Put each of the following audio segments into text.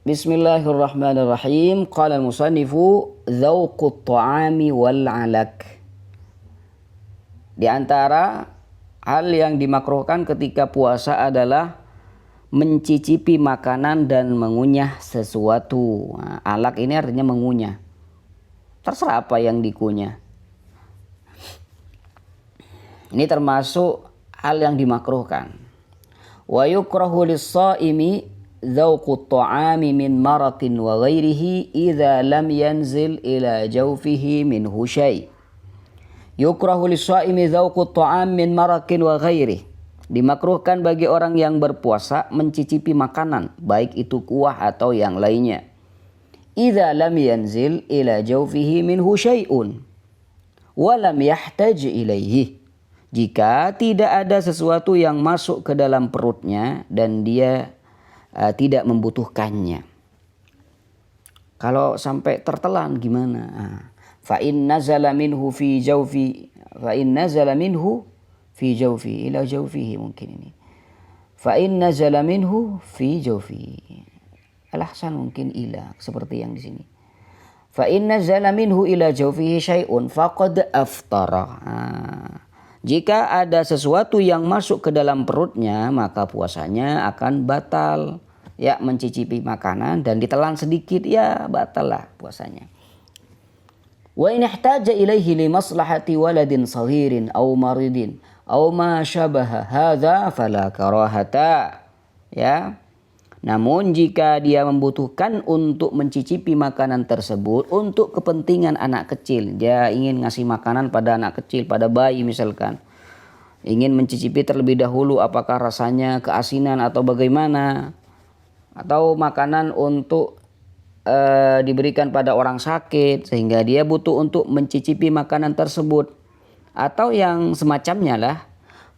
Bismillahirrahmanirrahim. Qala al-musannifu dzauqut ta'ami wal 'alak. Di antara hal yang dimakruhkan ketika puasa adalah mencicipi makanan dan mengunyah sesuatu. Nah, alak ini artinya mengunyah. Terserah apa yang dikunyah. Ini termasuk hal yang dimakruhkan. Wa yukrahu lis-shaimi dzauqut ta'ami min maraqin wa ghairihi idza lam yanzil ila jawfihi minhu syai'. Yukrahu lis-shaimi dzauqut ta'am min maraqin wa ghairihi. Dimakruhkan bagi orang yang berpuasa mencicipi makanan, baik itu kuah atau yang lainnya. Idza lam yanzil ila jawfihi minhu syai'un wa lam yahtaj ilaihi. Jika tidak ada sesuatu yang masuk ke dalam perutnya dan dia tidak membutuhkannya. Kalau sampai tertelan gimana? Fa in nazala minhu fi jawfi ila jawfihi mungkin ini. Fa in nazala minhu fi jawfi. Al-ahsan mungkin ila seperti yang di sini. Fa in nazala minhu ila jawfihi syai'un faqad aftara. Jika ada sesuatu yang masuk ke dalam perutnya, maka puasanya akan batal. Ya, mencicipi makanan dan ditelan sedikit, ya batal lah puasanya. Wa in ihtaja ilaihi li maslahati waladin saghirin aw maridin aw ma syabaha hadza fala karahata. Ya. Namun jika dia membutuhkan untuk mencicipi makanan tersebut untuk kepentingan anak kecil, dia ingin ngasih makanan pada anak kecil, pada bayi misalkan, ingin mencicipi terlebih dahulu apakah rasanya keasinan atau bagaimana, atau makanan untuk diberikan pada orang sakit sehingga dia butuh untuk mencicipi makanan tersebut atau yang semacamnya lah,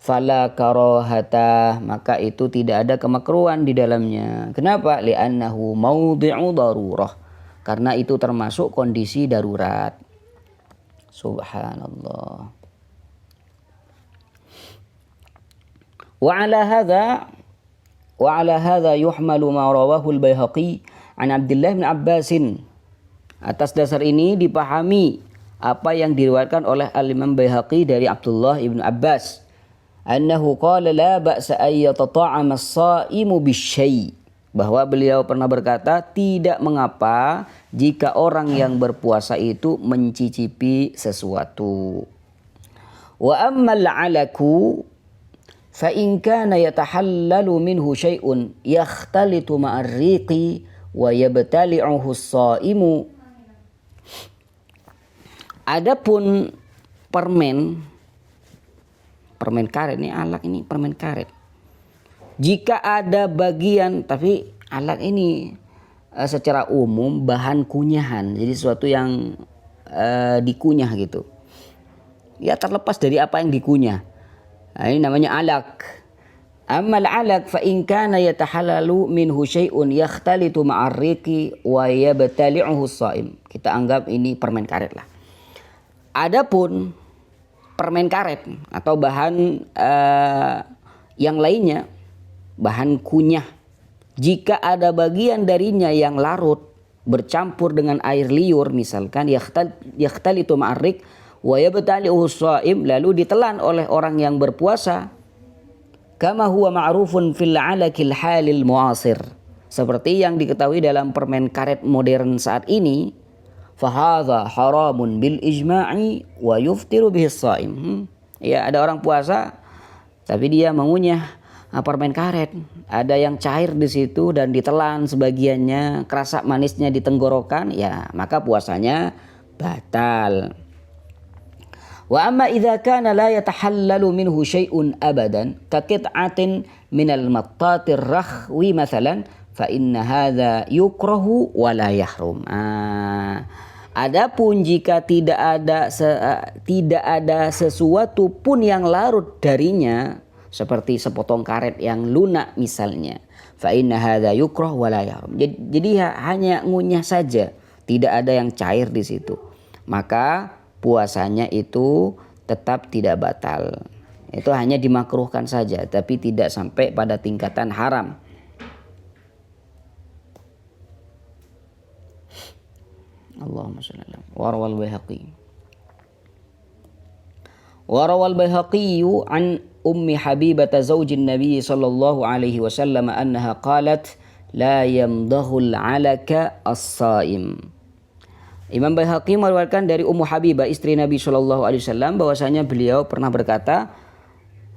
fala karahata, maka itu tidak ada kemakruhan di dalamnya. Kenapa? Li'annahu maudhi'u darurah, karena itu termasuk kondisi darurat. Subhanallah. Wa ala hadza yuhmalu ma rawahu al-Baihaqi an Abdullah bin Abbasin. Atas dasar ini dipahami apa yang diriwayatkan oleh Al-Imam Baihaqi dari Abdullah bin Abbas. Annahu qala la ba'sa ay yatata'ama as-sha'imu bisyai', bahwa beliau pernah berkata tidak mengapa jika orang yang berpuasa itu mencicipi sesuatu. Wa ammal 'alaku fa in kana yatahallalu minhu syai'un yakhtalitu ma'ar riqi wa yabtali'uhu as-sha'imu. Adapun permen karet, ini alak, ini permen karet. Jika ada bagian, tapi alak ini secara umum bahan kunyahan, jadi sesuatu yang dikunyah gitu. Ya terlepas dari apa yang dikunyah. Nah, ini namanya alak. Amal alak fa in kana yatahallalu minhu syai'un yakhtalitu ma'ar riqi wa yabtali'uhu as-sha'im. Kita anggap ini permen karet lah. Adapun permen karet atau bahan yang lainnya, bahan kunyah, jika ada bagian darinya yang larut bercampur dengan air liur misalkan, yakhtalitu ma'arrik wa yabtali'uhu shaim, lalu ditelan oleh orang yang berpuasa, kama huwa ma'rufun fil 'alakil halil mu'asir, seperti yang diketahui dalam permen karet modern saat ini, fahadha haramun bil ijma'i wa yuftiru bihi shaim. Ya, ada orang puasa tapi dia mengunyah permen karet, ada yang cair di situ dan ditelan sebagiannya, kerasa manisnya di tenggorokan, ya maka puasanya batal. Wa amma idza kana la yatahallalu minhu syai'un abadan ka qit'atin minal mattatir rakhwi mathalan fa inna hadza yukrahu wa la yahrum. Adapun jika tidak ada sesuatu pun yang larut darinya, seperti sepotong karet yang lunak misalnya, fa inna hadza yukrah wa la yahrum. Jadi hanya ngunyah saja, tidak ada yang cair di situ, maka puasanya itu tetap tidak batal. Itu hanya dimakruhkan saja, tapi tidak sampai pada tingkatan haram. Allahumma shalli ala warawal Baihaqi. Warawal Baihaqi an Ummi Habibah zaujin Nabi sallallahu alaihi wasallam annaha qalat la yamdahul alaka as-saim. Imam Baihaqi meriwayatkan dari Ummu Habibah istri Nabi sallallahu alaihi wasallam bahwasanya beliau pernah berkata,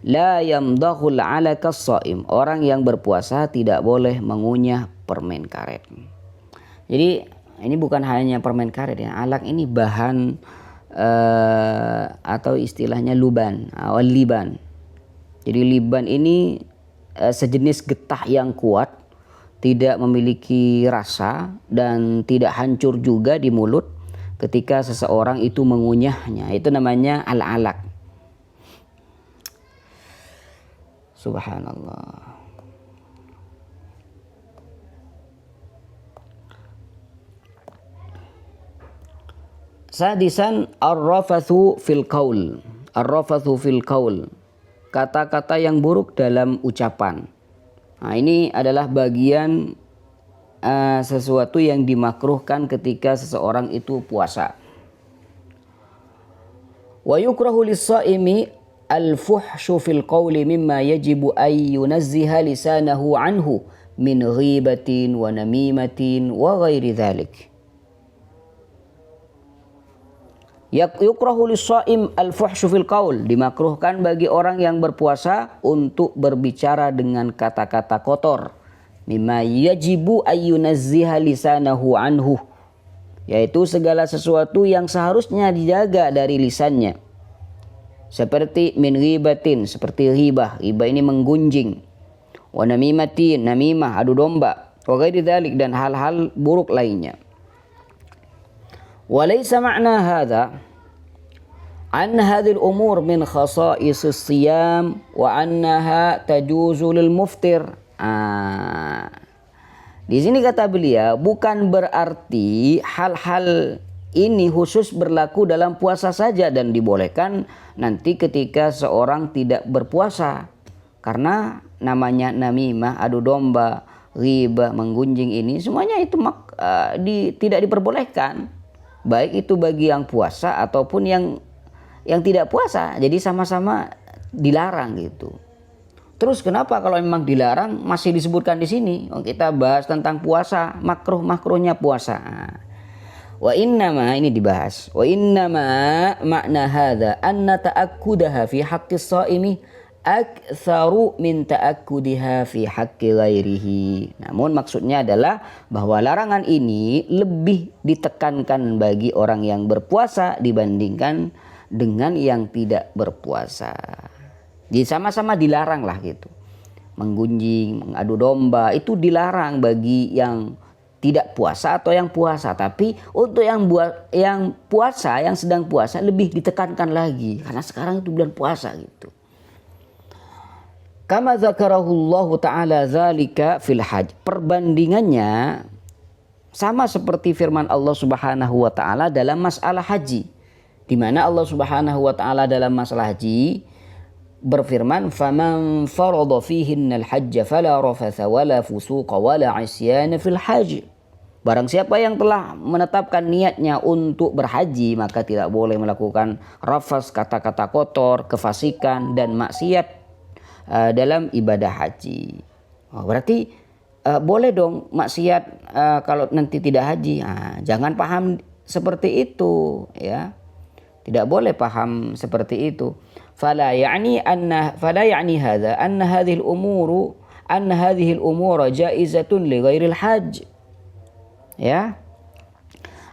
la yamdahul alaka as-saim. Orang yang berpuasa tidak boleh mengunyah permen karet. Jadi ini bukan hanya permen karet ya, alak ini bahan atau istilahnya luban, liban. Jadi liban ini sejenis getah yang kuat, tidak memiliki rasa dan tidak hancur juga di mulut ketika seseorang itu mengunyahnya. Itu namanya al-alak. Subhanallah. Sadisan ar-rafathu fil qaul. Ar-rafathu fil qaul. Kata-kata yang buruk dalam ucapan. Nah, ini adalah bagian sesuatu yang dimakruhkan ketika seseorang itu puasa. Wa yukrahu lis-shaimi al-fuhsyu fil qauli mimma yajibu ay yunazziha lisanahu anhu min ghibatin wa namimatin wa ghairi dhalik. Yukrahu lis-shaim al-fuhsyu fil qaul. Dimakruhkan bagi orang yang berpuasa untuk berbicara dengan kata-kata kotor. Mimma yajibu ayyunazziha lisanahu anhu. Yaitu segala sesuatu yang seharusnya dijaga dari lisannya. Seperti min ghibatin, seperti ghibah. Ghibah ini menggunjing. Wa namimatin, namimah, adu domba. Wa ghairi dzalik, dan hal-hal buruk lainnya. Walaysa ma'na hadha an hadhil umur min khasa'is siyam wa annaha tajuzu lil muftir. Di sini kata beliau, bukan berarti hal-hal ini khusus berlaku dalam puasa saja dan dibolehkan nanti ketika seorang tidak berpuasa. Karena namanya namimah, adu domba, ghibah, menggunjing ini semuanya itu tidak diperbolehkan. Baik itu bagi yang puasa ataupun yang tidak puasa. Jadi sama-sama dilarang gitu. Terus kenapa kalau memang dilarang masih disebutkan di sini? Kita bahas tentang puasa, makruhnya puasa. Wa innama, ini dibahas. Wa innama makna hadza anna ta'akkudaha fi haqqis shaimi aktsaru min ta'akkudiha fi haqqi ghairihi. Namun maksudnya adalah bahwa larangan ini lebih ditekankan bagi orang yang berpuasa dibandingkan dengan yang tidak berpuasa. Jadi sama-sama dilarang lah gitu. Menggunjing, mengadu domba itu dilarang bagi yang tidak puasa atau yang puasa. Tapi untuk yang puasa, yang sedang puasa lebih ditekankan lagi karena sekarang itu bulan puasa gitu. Kama zakarahullahu ta'ala zalika fil hajj. Perbandingannya sama seperti firman Allah Subhanahu wa taala dalam masalah haji. Di mana Allah Subhanahu wa taala dalam masalah haji berfirman, "Faman farada fihinnal hajja fala rafatha wala fusuqa wala 'isyana fil hajj." Barang siapa yang telah menetapkan niatnya untuk berhaji, maka tidak boleh melakukan rafas, kata-kata kotor, kefasikan dan maksiat dalam ibadah haji. Berarti boleh dong maksiat kalau nanti tidak haji. Jangan paham seperti itu ya. Tidak boleh paham seperti itu. Fala ya'ni hadza anna hadhihi al-umur jaizatun li ghairil hajj. Ya.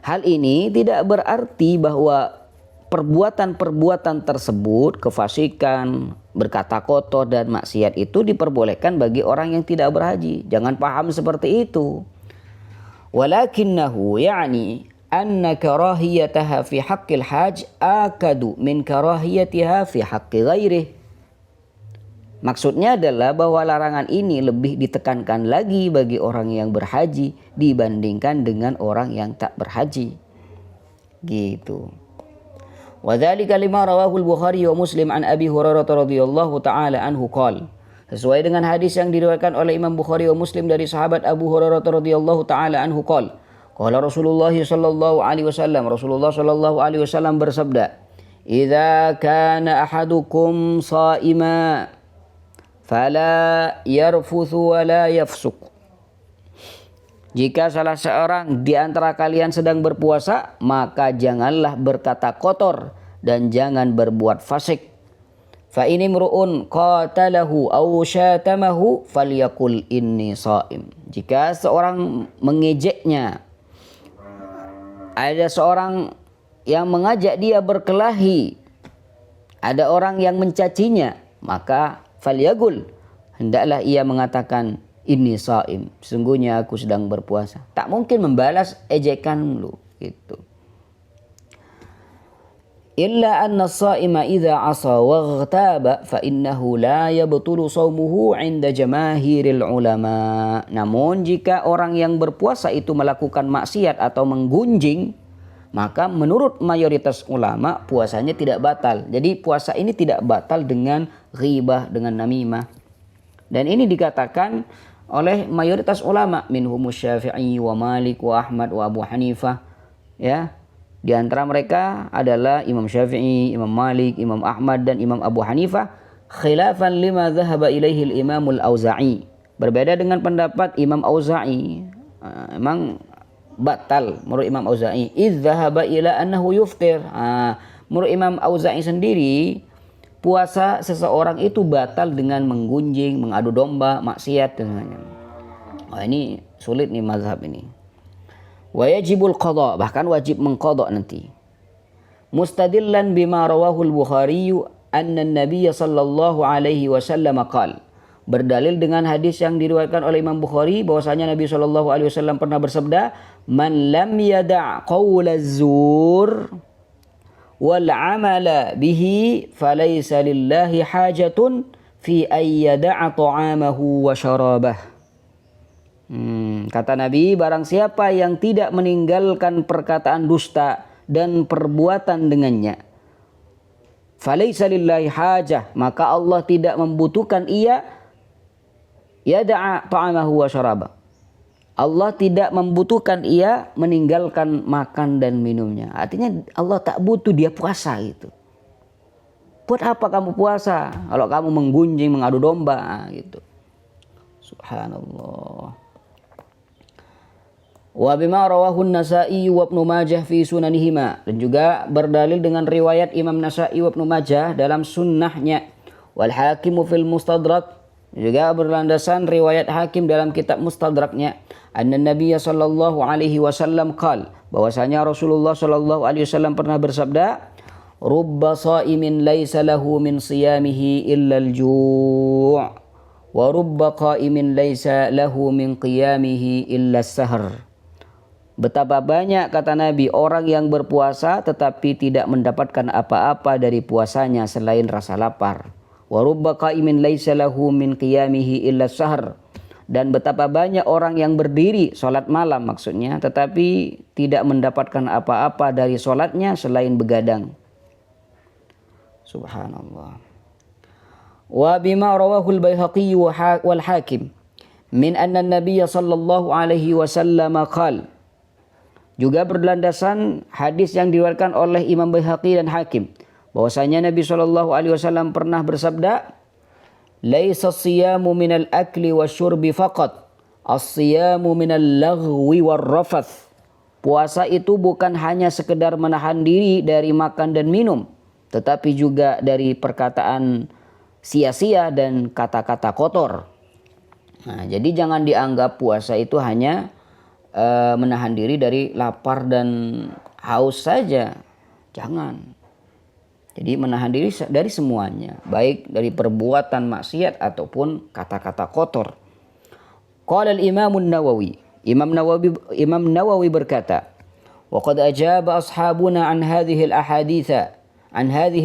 Hal ini tidak berarti bahwa perbuatan-perbuatan tersebut, kefasikan, berkata kotor dan maksiat itu diperbolehkan bagi orang yang tidak berhaji. Jangan paham seperti itu. Walakinnahu ya'ni anna karahiyataha fi haqqil hajj akadu min karahiyatiha fi haqqi ghairih. Maksudnya adalah bahwa larangan ini lebih ditekankan lagi bagi orang yang berhaji dibandingkan dengan orang yang tak berhaji. Gitu. Wadzalika lima rawahu al-Bukhari wa Muslim an Abi Hurairah radhiyallahu taala anhu qala. Sesuai dengan hadis yang diriwayatkan oleh Imam Bukhari wa Muslim dari sahabat Abu Hurairah radhiyallahu taala anhu qala, Qala Rasulullah sallallahu alaihi wasallam, Rasulullah sallallahu alaihi wasallam bersabda, "Idza kana ahadukum sha'ima fala yarfuthu wa la yafsuq." Jika salah seorang di antara kalian sedang berpuasa, maka janganlah berkata kotor dan jangan berbuat fasik. Fa in imru'un qatalahu aw syatamahu falyaqul inni sha'im. Jika seorang mengejeknya, ada seorang yang mengajak dia berkelahi, ada orang yang mencacinya, maka falyaqul, hendaklah ia mengatakan inni sha'im, sesungguhnya aku sedang berpuasa. Tak mungkin membalas ejekan lu gitu. Illa anna as-sha'ima idza 'asa wa ightaba fa innahu la yabtulu shaumuhu 'inda jamaahiril ulama. Namun jika orang yang berpuasa itu melakukan maksiat atau menggunjing, maka menurut mayoritas ulama puasanya tidak batal. Jadi puasa ini tidak batal dengan ghibah, dengan namimah. Dan ini dikatakan oleh mayoritas ulama, minhum Syafi'i wa Malik wa Ahmad wa Abu Hanifah, ya. Di antara mereka adalah Imam Syafi'i, Imam Malik, Imam Ahmad dan Imam Abu Hanifah, khilafan lima dhahaba ilaihi al-Imam al-Auza'i. Berbeda dengan pendapat Imam Auza'i, memang batal menurut Imam Auza'i. Idz dhahaba ila annahu yuftir. Menurut Imam Auza'i sendiri, puasa seseorang itu batal dengan menggunjing, mengadu domba, maksiat dan lain-lain. Ini sulit nih mazhab ini. Wa yajibul qada, bahkan wajib mengqada nanti. Mustadillan bima rawahul Bukhari anna an-nabiy sallallahu alaihi wasallam qala. Berdalil dengan hadis yang diriwayatkan oleh Imam Bukhari bahwasanya Nabi sallallahu alaihi wasallam pernah bersabda, "Man lam yada' qaula az-zur wal 'amala bihi falaysa lillahi hajatun fi ay yada'a ta'amahu wa syarabah." Kata Nabi, barang siapa yang tidak meninggalkan perkataan dusta dan perbuatan dengannya, falaysa lillahi hajah, maka Allah tidak membutuhkan ia yada'a ta'amahu wa syarabah. Allah tidak membutuhkan ia meninggalkan makan dan minumnya. Artinya Allah tak butuh dia puasa gitu. Buat apa kamu puasa kalau kamu menggunjing, mengadu domba gitu. Subhanallah. Wa bima rawahu an-Nasa'i wa Ibnu Majah fi sunanihima, dan juga berdalil dengan riwayat Imam Nasa'i wa Ibnu Majah dalam sunnahnya, wal Hakim fil Mustadrak, juga berlandasan riwayat Hakim dalam kitab Mustadraknya, anna Nabiy sallallahu alaihi wasallam qala, bahwasanya Rasulullah sallallahu alaihi wasallam pernah bersabda, rubba sha'imin laisa lahu min siyamihi illa al-ju' wa rubba qa'imin laisa lahu min qiyamihi illa as-sahr. Betapa banyak, kata Nabi, orang yang berpuasa tetapi tidak mendapatkan apa-apa dari puasanya selain rasa lapar. Wa rubba qa'imin laisa lahu min qiyamihi illa as-sahr. Dan betapa banyak orang yang berdiri salat malam maksudnya tetapi tidak mendapatkan apa-apa dari salatnya selain begadang. Subhanallah. Wa bima rawahu al-Baihaqi wal Hakim min anna an-nabiy sallallahu alaihi wasallam qala. Juga berlandasan hadis yang diriwayatkan oleh Imam Baihaqi dan Hakim bahwasanya Nabi sallallahu alaihi wasallam pernah bersabda, laisa as-siyamu minal akli wasyurbi faqat, as-siyamu minal laghwi warrafath. Puasa itu bukan hanya sekedar menahan diri dari makan dan minum, tetapi juga dari perkataan sia-sia dan kata-kata kotor. Nah, jadi jangan dianggap puasa itu hanya menahan diri dari lapar dan haus saja. Jangan. Jadi menahan diri dari semuanya, baik dari perbuatan maksiat ataupun kata-kata kotor. Qala al-Imam an-Nawawi, Imam Nawawi berkata, wa qad ajaba ashabuna an hadhihi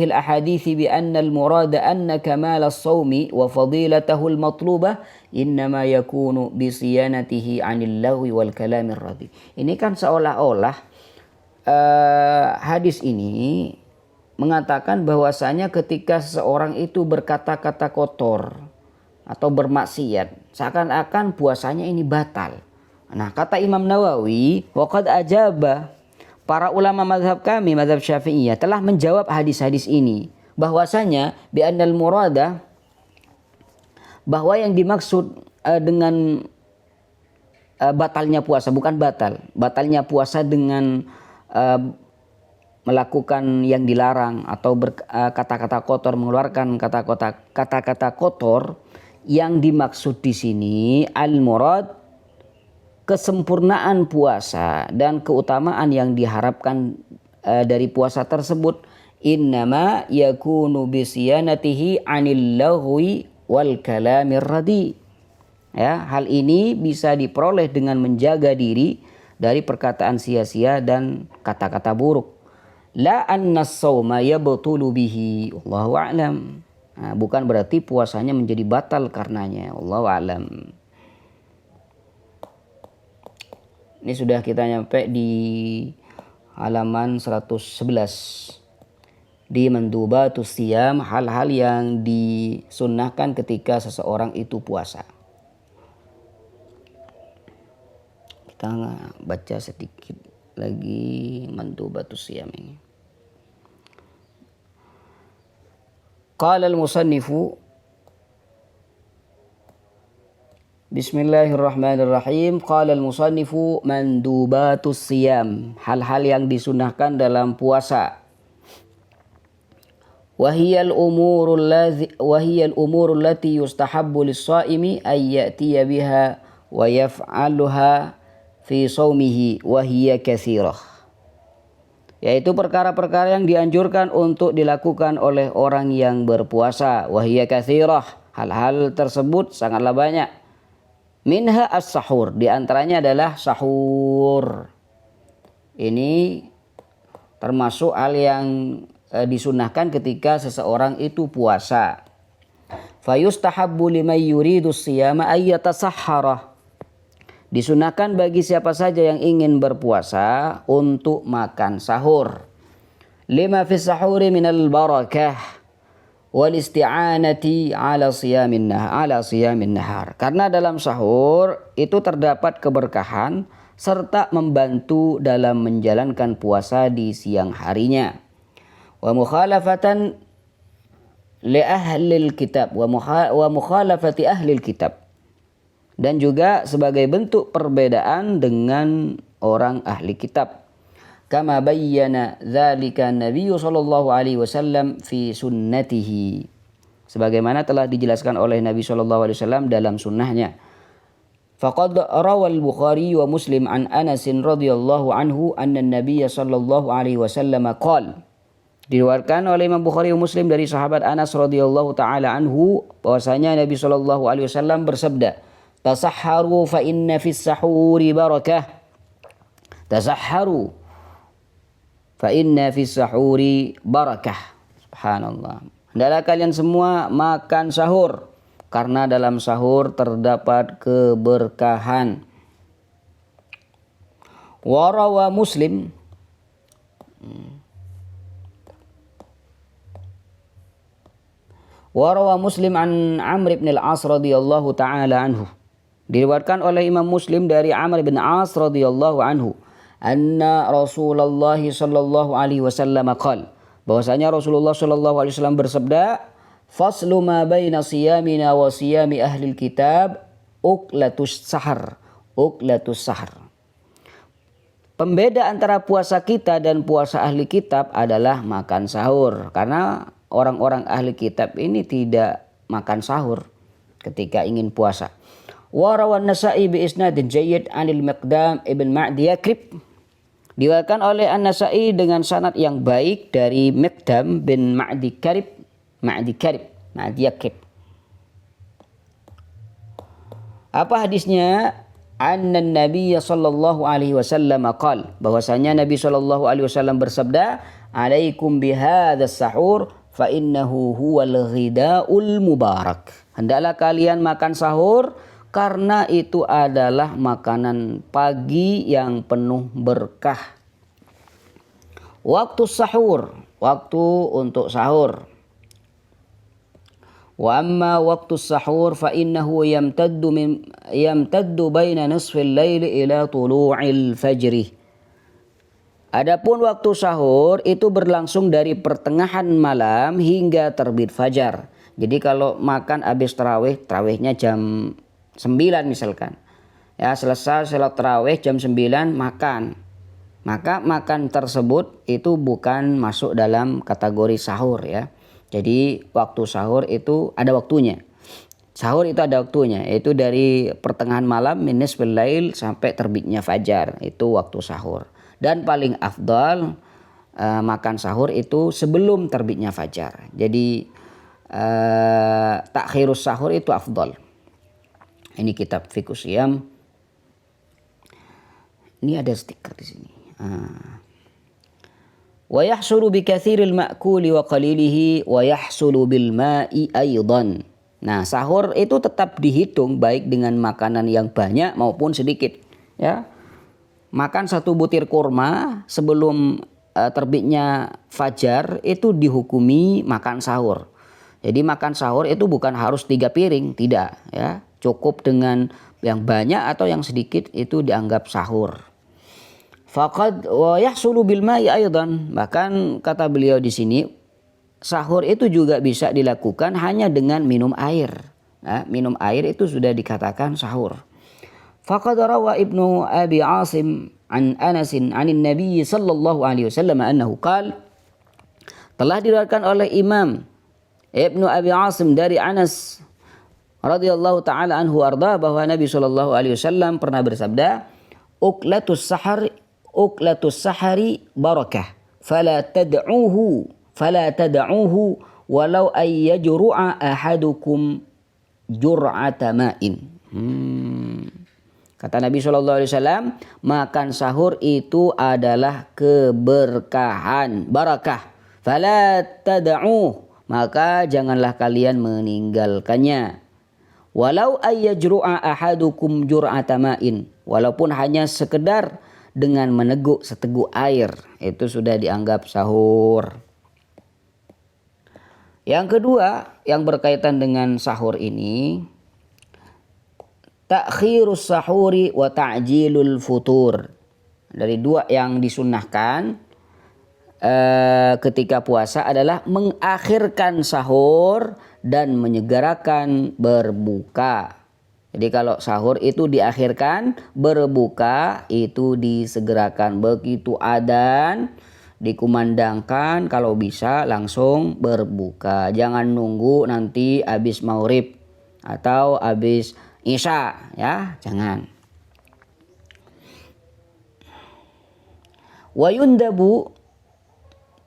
al-ahadith bi anna al-murad anna kamal as-sawmi wa fadilatahu al-matlubah innama yakunu bi siyanatihi 'anil lagwi wal kalamir radhi. Ini kan seolah-olah hadis ini mengatakan bahwasanya ketika seseorang itu berkata-kata kotor atau bermaksiat, seakan-akan puasanya ini batal. Nah, kata Imam Nawawi, waqad ajaba, para ulama mazhab kami, mazhab Syafi'iyah telah menjawab hadis-hadis ini bahwasanya bi annal murada, bahwa yang dimaksud dengan batalnya puasa, bukan batalnya puasa dengan melakukan yang dilarang atau kata-kata kotor, mengeluarkan kata-kata kotor. Yang dimaksud di sini al-murad, kesempurnaan puasa dan keutamaan yang diharapkan dari puasa tersebut. Innama yakunu bisiyanatihi 'anil laghwi wal kalamir radi. Ya, hal ini bisa diperoleh dengan menjaga diri dari perkataan sia-sia dan kata-kata buruk. La anna as-sawma yabtulu bihi, wallahu a'lam. Nah, bukan berarti puasanya menjadi batal karenanya, wallahu a'lam. Ini sudah kita nyampe di halaman 111. Di mandubatus siyam, hal-hal yang disunnahkan ketika seseorang itu puasa. Kita baca sedikit lagi mandubatus siyam ini. Qala al-musannifu, Bismillahirrahmanirrahim. Qala al-musannifu mandubatus siyam, hal-hal yang disunahkan dalam puasa. Wahiyal umurul lati yustahabbu lis-shaimi ay ya'tiya biha wa yaf'aluha fi shaumihi wa hiya katsirah. Yaitu perkara-perkara yang dianjurkan untuk dilakukan oleh orang yang berpuasa. Wahiyya katsirah, hal-hal tersebut sangatlah banyak. Minha as-sahur, di antaranya adalah sahur. Ini termasuk hal yang disunahkan ketika seseorang itu puasa. Fayustahabbu liman yuridus siyama ay yatasahhara. Disunahkan bagi siapa saja yang ingin berpuasa untuk makan sahur. Lima fis sahuri minal barakah wal isti'anati ala siyamin nahar. Karena dalam sahur itu terdapat keberkahan serta membantu dalam menjalankan puasa di siang harinya. Wa mukhalafatan li ahlil kitab wa mukhalafati ahlil kitab. Dan juga sebagai bentuk perbedaan dengan orang ahli kitab. Kama bayyana dzalika Nabi sallallahu alaihi wasallam fi sunnatihi. Sebagaimana telah dijelaskan oleh Nabi sallallahu alaihi wasallam dalam sunnahnya. Faqad rawal Bukhari wa Muslim an Anas radhiyallahu anhu anna Nabiy sallallahu alaihi wasallam qala. Diriwayatkan oleh Imam Bukhari wa Muslim dari sahabat Anas radhiyallahu taala anhu bahwasanya Nabi sallallahu alaihi wasallam bersabda, tasahharu fa inna fis sahuri barakah. Tasahharu fa inna fis sahuri barakah. Subhanallah. Hendaklah kalian semua makan sahur karena dalam sahur terdapat keberkahan. Warawa Muslim an Amr ibn al-As radhiyallahu taala anhu. Diriwayatkan oleh Imam Muslim dari Amr bin As radhiyallahu anhu, anna Rasulullah sallallahu alaihi wasallam qala, bahwasanya Rasulullah sallallahu alaihi wasallam bersabda, faslu ma baina siyamina wa siyami ahli kitab uklatus sahar. Pembeda antara puasa kita dan puasa ahli kitab adalah makan sahur, karena orang-orang ahli kitab ini tidak makan sahur ketika ingin puasa. Warawan Nasa'i bi isnadin jayyid anil Miqdam ibn Ma'di Yakrib. Diriwayatkan oleh An-Nasa'i dengan sanad yang baik dari Miqdam bin Ma'di Yakrib. Apa hadisnya? Anna Nabiy sallallahu alaihi wasallam qala, bahwasanya Nabi sallallahu alaihi wasallam bersabda, alaikum bihadzas sahur fa innahu huwal ghida'ul mubarak. Hendaklah kalian makan sahur karena itu adalah makanan pagi yang penuh berkah. Waktu sahur, waktu untuk sahur. Wa amma waktu sahur fa innahu yamtaddu baina nisfil laili ila tulu'il fajri. Adapun waktu sahur itu berlangsung dari pertengahan malam hingga terbit fajar. Jadi kalau makan habis tarawih, tarawihnya jam 9 misalkan. Ya, selesai salat tarawih jam 9 makan. Maka makan tersebut itu bukan masuk dalam kategori sahur ya. Jadi waktu sahur itu ada waktunya. Sahur itu ada waktunya, yaitu dari pertengahan malam nisfil lail sampai terbitnya fajar. Itu waktu sahur. Dan paling afdal makan sahur itu sebelum terbitnya fajar. Jadi takhirus sahur itu afdal. Ini kitab Fiqhus Shiyam. Ini ada stiker di sini. Wa yahsulu bi katsiril ma'kuli wa qalilihi wa yahsulu bil ma'i aidan. Nah, sahur itu tetap dihitung baik dengan makanan yang banyak maupun sedikit, ya. Makan 1 butir kurma sebelum terbitnya fajar itu dihukumi makan sahur. Jadi makan sahur itu bukan harus 3 piring, tidak, ya. Cukup dengan yang banyak atau yang sedikit itu dianggap sahur. Faqad wa yahsulu bil ma'i aidan. Bahkan kata beliau di sini, sahur itu juga bisa dilakukan hanya dengan minum air. Nah, minum air itu sudah dikatakan sahur. Faqad rawa Ibnu Abi Asim an Anas anin Nabi sallallahu alaihi wasallam annahu qala, telah diriwayatkan oleh Imam Ibnu Abi Asim dari Anas radhiyallahu taala anhu arda bahwa Nabi sallallahu alaihi wasallam pernah bersabda, uklatus sahari barakah fala tad'uhu walau ay yajru'a ahadukum jur'ata ma'in. Kata Nabi SAW, makan sahur itu adalah keberkahan, barakah. Fala tad'uh, maka janganlah kalian meninggalkannya. Walau ayyajru'a ahadukum jur'ata ma'in, walaupun hanya sekedar dengan meneguk seteguk air, itu sudah dianggap sahur. Yang kedua yang berkaitan dengan sahur ini, ta'khirus sahuri wa ta'jilul futur. Dari 2 yang disunnahkan ketika puasa adalah mengakhirkan sahur dan menyegerakan berbuka. Jadi kalau sahur itu diakhirkan, berbuka itu disegerakan. Begitu adzan dikumandangkan, kalau bisa langsung berbuka. Jangan nunggu nanti habis maghrib atau habis isya, ya, jangan. Wa yundabu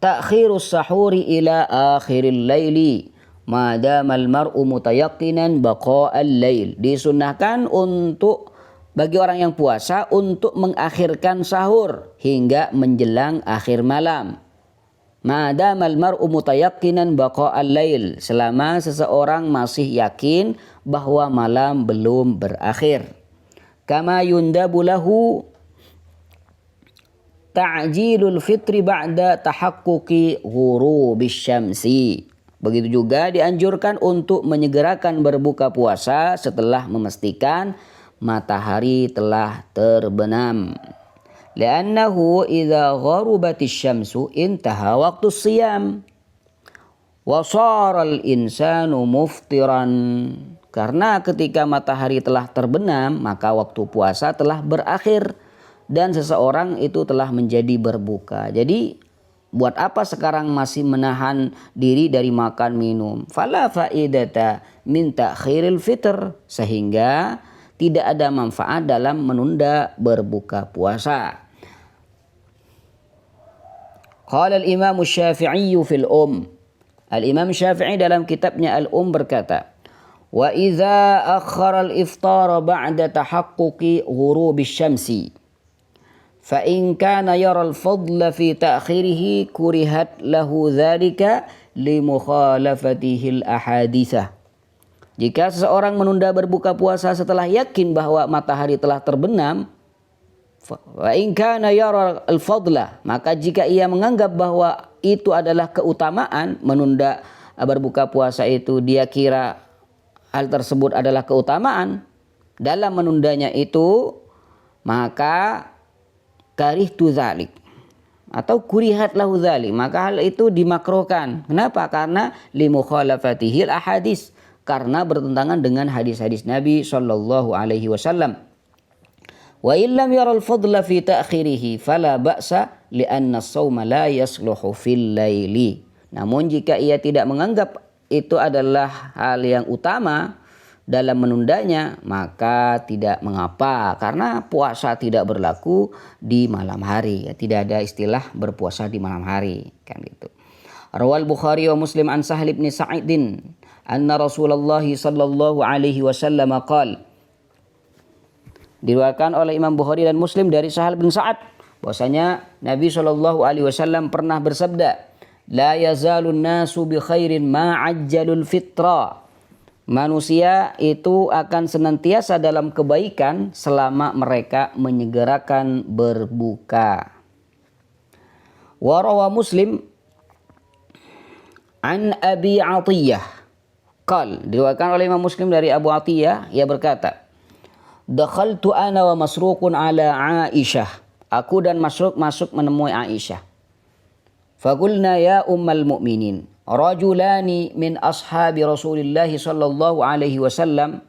ta'khirus sahuri ila akhiril laili madamal mar'u mutayaqqinan baqa'al lail. Disunnahkan untuk bagi orang yang puasa untuk mengakhirkan sahur hingga menjelang akhir malam. Madamal mar'u mutayaqqinan baqa'al lail, selama seseorang masih yakin bahwa malam belum berakhir. Kama yundabu lahu ta'jilul fitri ba'da tahaqquqi ghurubis syamsi. Begitu juga dianjurkan untuk menyegerakan berbuka puasa setelah memastikan matahari telah terbenam. Li'annahu idza gharubatis syamsu intaha waqtus shiyam wa sharal insanu muftiran. Karena ketika matahari telah terbenam, maka waktu puasa telah berakhir dan seseorang itu telah menjadi berbuka. Jadi buat apa sekarang masih menahan diri dari makan minum? Fala faidata min ta'khiril fitr, sehingga tidak ada manfaat dalam menunda berbuka puasa. Qala al-Imam Syafi'i fil Al-Imam Syafi'i dalam kitabnya Al berkata, wa idza akhara al-iftara ba'da tahaqquqi ghurubis syamsi fa in kana yara al-fadla fi ta'khirihi kurihat lahu dzalika li mukhalafatihi al-ahaditsah. Jika seseorang menunda berbuka puasa setelah yakin bahwa matahari telah terbenam, wa in kana yara al-fadla, maka jika ia menganggap bahwa itu adalah keutamaan menunda berbuka puasa itu dia kira hal tersebut adalah keutamaan dalam menundanya itu, maka karihtu dzalik atau kurihat lahu dzalik, maka hal itu dimakruhkan. Kenapa? Karena limukhalafatihi ahadits, karena bertentangan dengan hadis-hadis Nabi sallallahu alaihi wasallam. Wa illam yaral fadla fi ta'khirihi fala ba'sa li'anna as-shauma la yasluhu fil laili. Namun jika ia tidak menganggap itu adalah hal yang utama dalam menundanya, maka tidak mengapa, karena puasa tidak berlaku di malam hari. Ya, tidak ada istilah berpuasa di malam hari, kan gitu. Rawal Bukhari wa Muslim an Sahal bin Sa'idin anna Rasulullah sallallahu alaihi wasallam qala. Diriwayatkan oleh Imam Bukhari dan Muslim dari Sahal bin Sa'ad bahwasanya Nabi sallallahu alaihi wasallam pernah bersabda, la yazalun nasu bi khairin ma ajjalul fitra. Manusia itu akan senantiasa dalam kebaikan selama mereka menyegerakan berbuka. Wa rawa Muslim an Abi Atiyah qal, diriwayatkan oleh Imam Muslim dari Abu Atiyah, ia berkata, dakhaltu ana wa Masruqun ala Aisyah. Aku dan Masruq masuk menemui Aisyah. Faqulna ya ummal mu'minin, rajulani min ashabi Rasulillah sallallahu alaihi wasallam.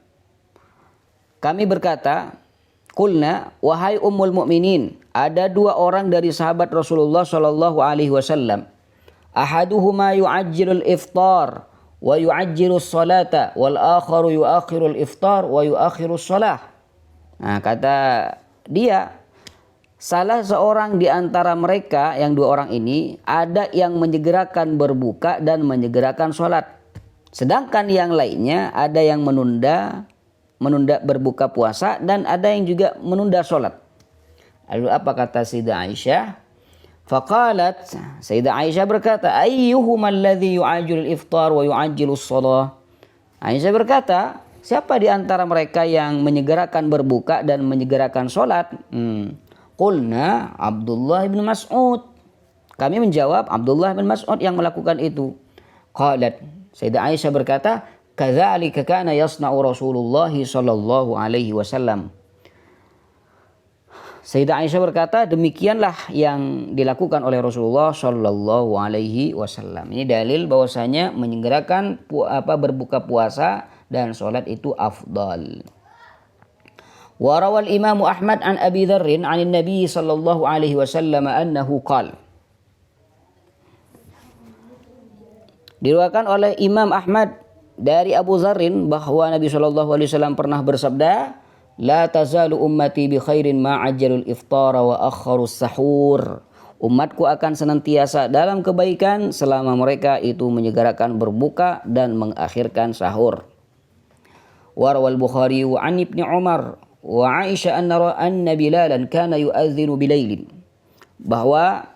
Kami berkata, qulna, wahai ummul mu'minin, ada dua orang dari sahabat Rasulullah sallallahu alaihi wasallam. Ahaduhuma yu'ajjilul iftar wa yu'ajjilus salata wal akharu yu'akhirul iftar wa yu'akhirus salah. Nah, kata dia, salah seorang di antara mereka, yang dua orang ini, ada yang menyegerakan berbuka dan menyegerakan sholat. Sedangkan yang lainnya ada yang menunda berbuka puasa dan ada yang juga menunda sholat. Lalu apa kata Sayyidah Aisyah? Faqalat, Sayyidah Aisyah berkata, ayyuhuma alladhi yu'ajjilul iftar wa yu'ajjilus shalah. Aisyah berkata, siapa di antara mereka yang menyegerakan berbuka dan menyegerakan sholat? Qulna Abdullah bin Mas'ud. Kami menjawab, Abdullah bin Mas'ud yang melakukan itu. Qalat, Sayyidah Aisyah berkata, kadzalika kana yasna'u Rasulullah sallallahu alaihi wasallam. Sayyidah Aisyah berkata, demikianlah yang dilakukan oleh Rasulullah sallallahu alaihi wasallam. Ini dalil bahwasanya menyegerakan berbuka puasa dan sholat itu afdal. Wa rawal Imam Ahmad an Abi Dzar an Nabi sallallahu alaihi wasallam annahu qala. Diriwayatkan oleh Imam Ahmad dari Abu Dzarrin bahwa Nabi sallallahu alaihi wasallam pernah bersabda, la tazalu ummati bi khairin ma ajjalul iftara wa akharus sahur. Umatku akan senantiasa dalam kebaikan selama mereka itu menyegerakan berbuka dan mengakhirkan sahur. Warawal Bukhari wa an Ibnu Umar wa Aisyah anna Bilalan kana yu'adzinu bilailin. Bahwa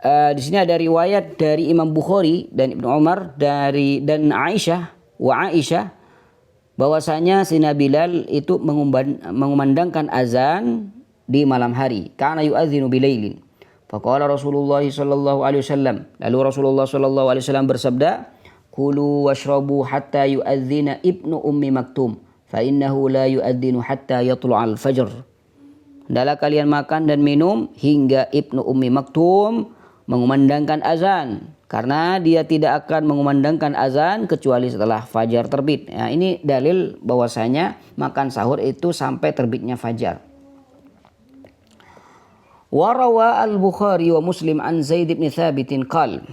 di sini ada riwayat dari Imam Bukhari dan Ibnu Umar dan Aisyah bahwasanya Sayyidina Bilal itu mengumandangkan azan di malam hari. Kana yu'adzinu bilailin. Faqala Rasulullah sallallahu alaihi wasallam. Lalu Rasulullah sallallahu alaihi wasallam bersabda, kulu washrabu hatta yu'adzina ibnu ummi maktum fa innahu la yu'adzinu hatta yatlu'al fajr. Hendaklah kalian makan dan minum hingga ibnu ummi maktum mengumandangkan azan, karena dia tidak akan mengumandangkan azan kecuali setelah fajar terbit. Ya, ini dalil bahwasanya makan sahur itu sampai terbitnya fajar. Warawa al-Bukhari wa Muslim an Zaid bin Thabit qal.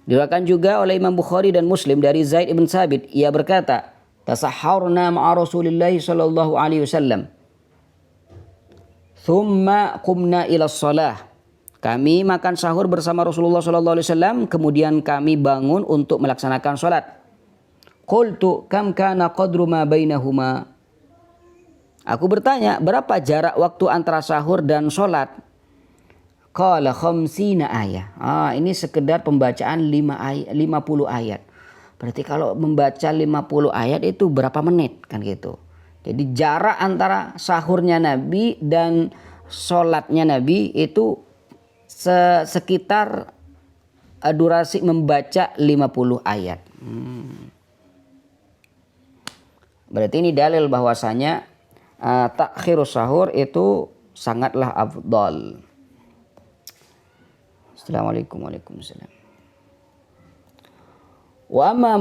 Diriwayatkan juga oleh Imam Bukhari dan Muslim dari Zaid bin Thabit, ia berkata, tasahharna ma'a Rasulillah sallallahu alaihi wasallam. Thumma qumna ila shalah. Kami makan sahur bersama Rasulullah sallallahu alaihi wasallam, kemudian kami bangun untuk melaksanakan salat. Qultu kam kana qadru ma bainahuma. Aku bertanya, berapa jarak waktu antara sahur dan salat? Qala khamsina ayat. Ini sekedar pembacaan 50 ayat. Berarti kalau membaca 50 ayat itu berapa menit kan gitu. Jadi jarak antara sahurnya Nabi dan salatnya Nabi itu sekitar durasi membaca 50 ayat. Berarti ini dalil bahwasanya takhirus sahur itu sangatlah afdal. Assalamualaikum warahmatullahi wabarakatuh. وأما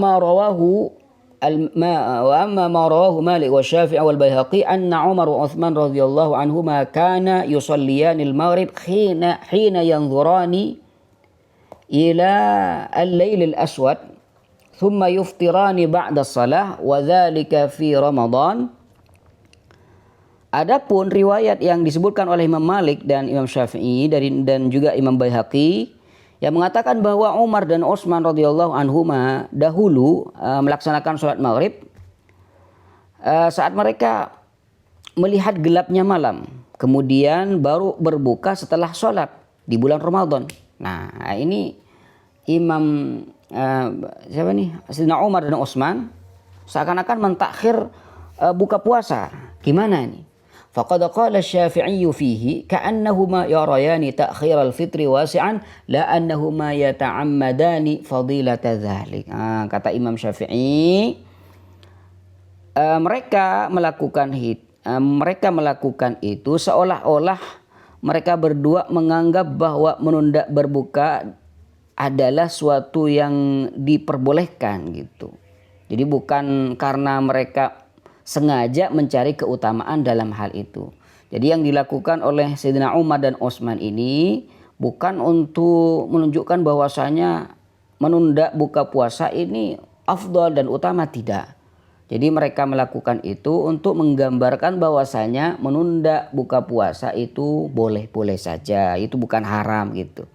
ما رواه مالك والشافعي والبيهقي أن عمر وعثمان رضي الله عنهما كان يصليان المغرب حين ينظران إلى الليل الأسود ثم يفطران بعد الصلاة وذلك في رمضان. Adapun riwayat yang disebutkan oleh Imam Malik dan Imam Syafi'i dan juga Imam Baihaqi yang mengatakan bahwa Umar dan Utsman radhiyallahu anhuma dahulu melaksanakan sholat maghrib saat mereka melihat gelapnya malam, kemudian baru berbuka setelah sholat di bulan Ramadan. Nah, ini Imam siapa nih? Sayyidina Umar dan Utsman seakan-akan mentakhir buka puasa. Gimana ini? فقد قال الشافعي فيه كأنهما يريان تأخير الفطر واسعا لا أنهما يتعمدان فضيلة ذلك. Kata Imam Syafi'i, mereka melakukan itu seolah-olah mereka berdua menganggap bahwa menunda berbuka adalah suatu yang diperbolehkan gitu. Jadi bukan karena mereka sengaja mencari keutamaan dalam hal itu. Jadi yang dilakukan oleh Sayyidina Umar dan Utsman ini bukan untuk menunjukkan bahwasanya menunda buka puasa ini afdal dan utama, tidak. Jadi mereka melakukan itu untuk menggambarkan bahwasanya menunda buka puasa itu boleh-boleh saja, itu bukan haram gitu.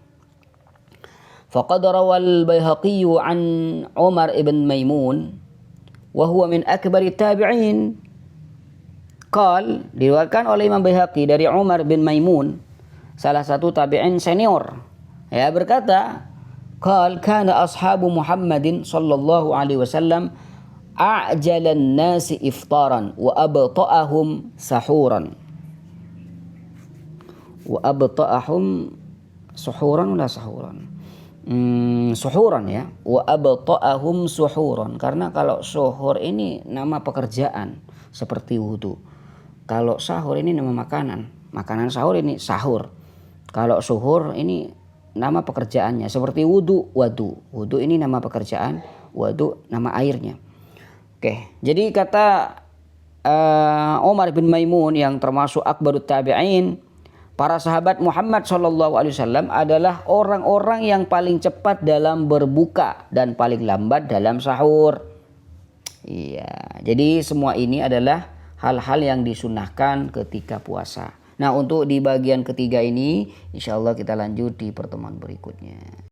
Faqad rawal Baihaqi an Umar ibn Maimun wa huwa min akbari tabi'in. Diriwayatkan oleh Imam Baihaqi dari Umar bin Maimun, salah satu tabi'in senior, ya, berkata, kana ashabu Muhammadin sallallahu alaihi wasallam a'jalan nasi iftaran wa abta'ahum sahuran. Wa abta'ahum suhuran wala sahuran? Suhuran ya, wa abta'ahum suhuran, karena kalau suhur ini nama pekerjaan seperti wudu. Kalau sahur ini nama makanan sahur ini sahur. Kalau suhur ini nama pekerjaannya seperti wudu ini nama pekerjaan, wudu nama airnya. Oke, jadi kata Umar bin Maimun yang termasuk akbarut tabi'in, para sahabat Muhammad SAW adalah orang-orang yang paling cepat dalam berbuka dan paling lambat dalam sahur. Iya, jadi semua ini adalah hal-hal yang disunahkan ketika puasa. Nah, untuk di bagian ketiga ini, insya Allah kita lanjut di pertemuan berikutnya.